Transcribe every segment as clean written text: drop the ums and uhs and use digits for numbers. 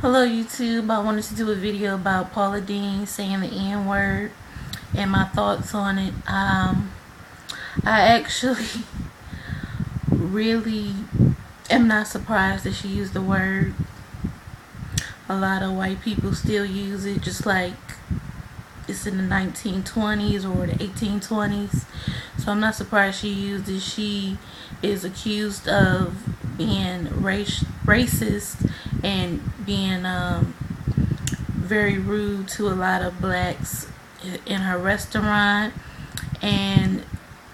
Hello YouTube, I wanted to do a video about Paula Deen saying the N-word and my thoughts on it. I actually really am not surprised that she used the word. A lot of white people still use it, just like it's in the 1920s or the 1820s. So I'm not surprised she used it. She is accused of being racist and being very rude to a lot of blacks in her restaurant, and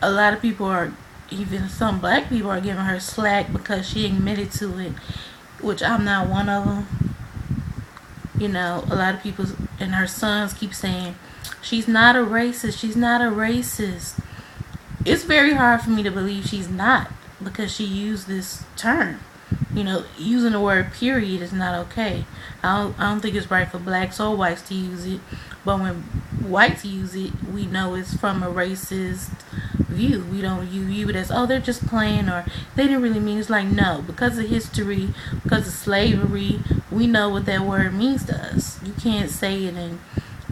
a lot of people are, even some black people are giving her slack because she admitted to it, which I'm not one of them. You know, a lot of people and her sons keep saying she's not a racist, she's not a racist. It's very hard for me to believe she's not, because she used this term. You know, using the word period is not okay. I don't think it's right for blacks or whites to use it. But when whites use it, we know it's from a racist view. We don't view it as, oh, they're just playing, or they didn't really mean it. It's like, no, because of history, because of slavery, we know what that word means to us. You can't say it and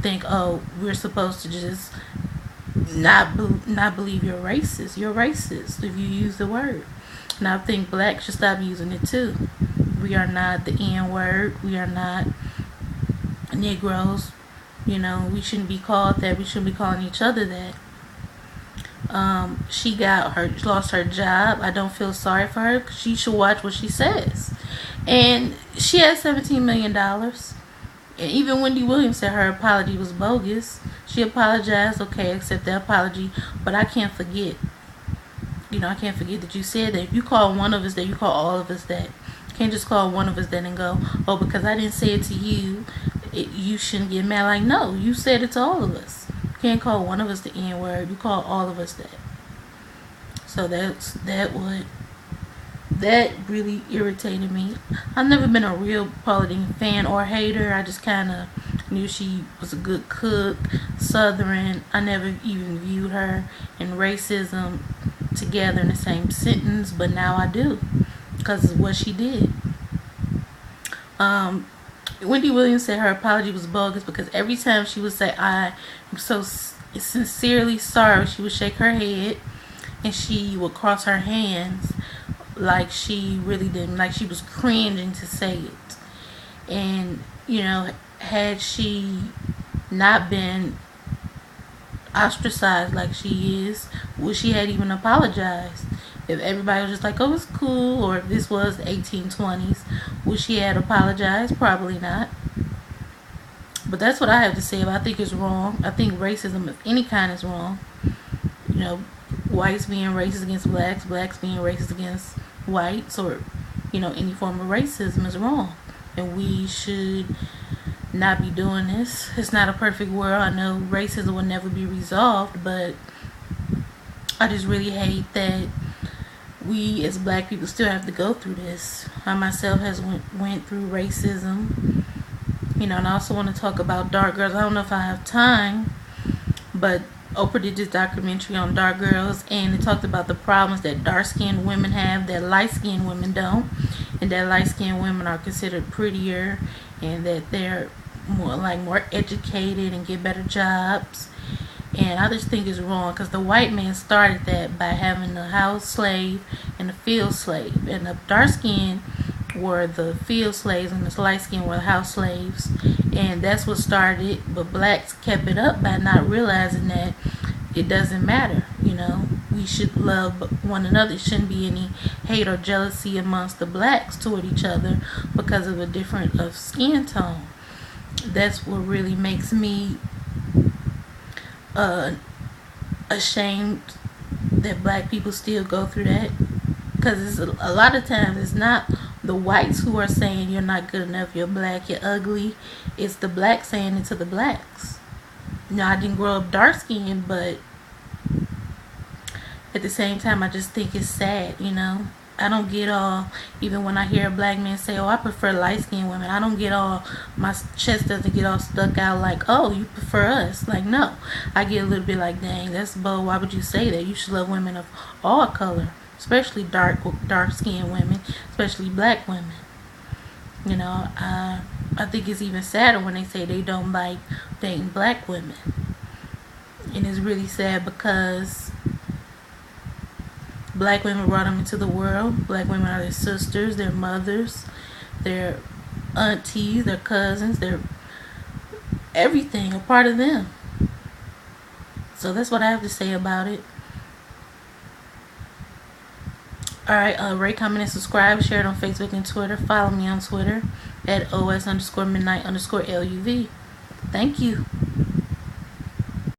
think, oh, we're supposed to just not believe you're racist. You're racist if you use the word. And I think blacks should stop using it too. We are not the N-word. We are not Negroes. You know, we shouldn't be called that. We shouldn't be calling each other that. She lost her job. I don't feel sorry for her. She should watch what she says. And she has $17 million. And even Wendy Williams said her apology was bogus. She apologized, okay, accept the apology, but I can't forget. You know, I can't forget that you said that. If you call one of us that, you call all of us that. You can't just call one of us that and go, oh, because I didn't say it to you, you shouldn't get mad. Like, no, you said it to all of us. You can't call one of us the N-word. You call all of us that. So that really irritated me. I've never been a real Paula Deen fan or hater. I just kind of knew she was a good cook, Southern. I never even viewed her and racism together in the same sentence, but now I do, because of what she did. Wendy Williams said her apology was bogus because every time she would say, I am so sincerely sorry, she would shake her head and she would cross her hands like she really didn't, like she was cringing to say it. And, you know, had she not been ostracized like she is, would she had even apologized? If everybody was just like, oh, it's cool, or if this was the 1820s, would she had apologized? Probably not. But that's what I have to say about it. I think it's wrong. I think racism of any kind is wrong. You know, whites being racist against blacks, blacks being racist against whites, or, you know, any form of racism is wrong. And we should not be doing this. It's not a perfect world. I know racism will never be resolved, but I just really hate that we as black people still have to go through this. I myself has went through racism, you know. And I also want to talk about dark girls. I don't know if I have time, but Oprah did this documentary on dark girls, and it talked about the problems that dark-skinned women have that light-skinned women don't, and that light-skinned women are considered prettier, and that they're more educated and get better jobs. And I just think it's wrong, because the white man started that by having the house slave and the field slave, and the dark skin were the field slaves and the light skin were the house slaves, and that's what started it. But blacks kept it up by not realizing that it doesn't matter. You know, we should love one another. It shouldn't be any hate or jealousy amongst the blacks toward each other because of a different of skin tone. That's what really makes me ashamed that black people still go through that, because a lot of times it's not the whites who are saying you're not good enough, you're black, you're ugly. It's the blacks saying it to the blacks. Now, I didn't grow up dark skinned, but at the same time I just think it's sad, you know. I don't get all, even when I hear a black man say, oh, I prefer light-skinned women, I don't get all, my chest doesn't get all stuck out like, oh, you prefer us. Like, no. I get a little bit like, dang, that's bold. Why would you say that? You should love women of all color, especially dark-skinned women, especially black women. You know, I think it's even sadder when they say they don't like dating black women. And it's really sad because black women brought them into the world. Black women are their sisters, their mothers, their aunties, their cousins, their everything, a part of them. So that's what I have to say about it. Alright, rate, comment, and subscribe. Share it on Facebook and Twitter. Follow me on Twitter at OS_midnight_LUV. Thank you.